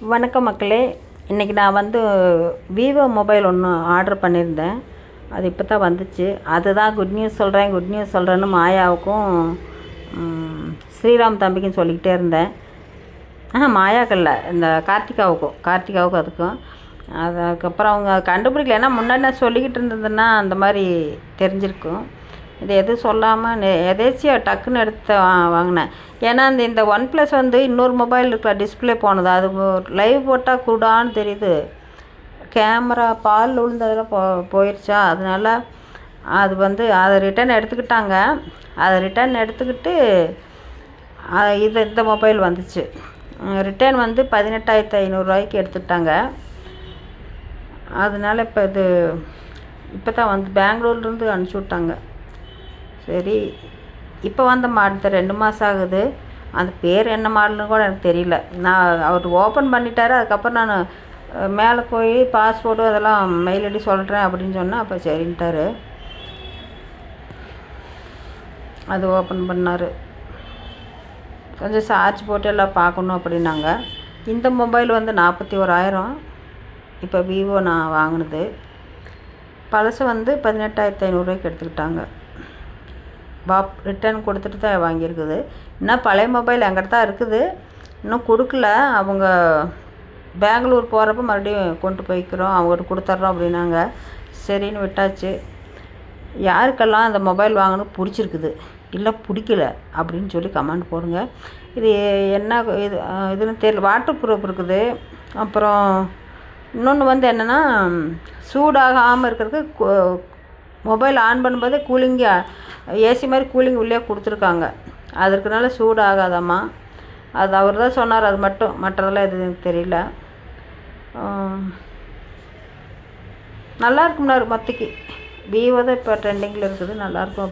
வணக்கம் மக்களே. இன்றைக்கி நான் விவோ மொபைல் ஒன்று ஆர்டர் பண்ணியிருந்தேன். அது இப்போ தான் வந்துச்சு. அதுதான் குட் நியூஸ் சொல்கிறேன்னு மாயாவுக்கும் ஸ்ரீராம் தம்பிக்கும் சொல்லிக்கிட்டே இருந்தேன். மாயாக்கல்ல, இந்த கார்த்திகாவுக்கும் அதுக்கும். அதுக்கப்புறம் அவங்க கண்டுபிடிக்கல. ஏன்னா முன்னாடி நான் சொல்லிக்கிட்டு இருந்ததுன்னா அந்த மாதிரி தெரிஞ்சிருக்கும். இது எதுவும் சொல்லாமல் எதேச்சியாக டக்குன்னு எடுத்து வாங்கினேன். ஏன்னா இந்த ஒன் ப்ளஸ் இன்னொரு மொபைல் இருக்கிற டிஸ்பிளே போனது. அது லைவ் போட்டால் கூடான்னு தெரியுது. கேமரா பால் விழுந்ததெல்லாம் போயிடுச்சா. அதனால் அது அதை ரிட்டன் எடுத்துக்கிட்டாங்க. அதை ரிட்டன் எடுத்துக்கிட்டு இந்த மொபைல் வந்துச்சு. ரிட்டன் 18,500 எடுத்துக்கிட்டாங்க. அதனால் இப்போ தான் பெங்களூர்லேருந்து அனுப்பிச்சி விட்டாங்க. சரி, இப்போ வந்த மாடல் 2 மாதம் ஆகுது. அந்த பேர் என்ன மாடல்னு கூட எனக்கு தெரியல. நான் அவர் ஓப்பன் பண்ணிட்டார். அதுக்கப்புறம் நான் மேலே போய் பாஸ்வேர்டு அதெல்லாம் மெயில் ஐடி சொல்கிறேன் அப்படின்னு சொன்னால் அப்போ சரின்ட்டார். அது ஓப்பன் பண்ணார். கொஞ்சம் சார்ஜ் போட்டு எல்லாம் பார்க்கணும் அப்படின்னாங்க. இந்த மொபைல் 41,000. இப்போ விவோ நான் வாங்கினது. பழசு 18,500 எடுத்துக்கிட்டாங்க. ரிட்டர்ன் கொடுத்துட்டு தான் வாங்கியிருக்குது. இன்னும் பழைய மொபைல் என்கிட்ட தான் இருக்குது, இன்னும் கொடுக்கல. அவங்க பெங்களூர் போகிறப்ப மறுபடியும் கொண்டு போய்க்கிறோம், அவங்ககிட்ட கொடுத்துட்றோம் அப்படின்னாங்க. சரின்னு விட்டாச்சு. யாருக்கெல்லாம் அந்த மொபைல் வாங்கணும் பிடிச்சிருக்குது, இல்லை பிடிக்கல அப்படின்னு சொல்லி கமெண்ட் போடுங்க. இது என்ன இதுன்னு தெரியல. வாட்டர் ப்ரூஃப் இருக்குது. அப்புறம் இன்னொன்று என்னென்னா, சூடாகாமல் இருக்கிறதுக்கு மொபைல் ஆன் பண்ணும்போதே கூலிங்கு ஏசி மாதிரி கூலிங் உள்ளே கொடுத்துருக்காங்க. அதற்குனால சூடு ஆகாதாம்மா. அது அவர் தான் சொன்னார். அது மட்டும், மற்றதெல்லாம் எதுவும் எனக்கு தெரியல. நல்லா இருக்கும்னாரு. மத்திக்கு விவோ தான் இப்போ ட்ரெண்டிங்கில் இருக்குது. நல்லாயிருக்கும்.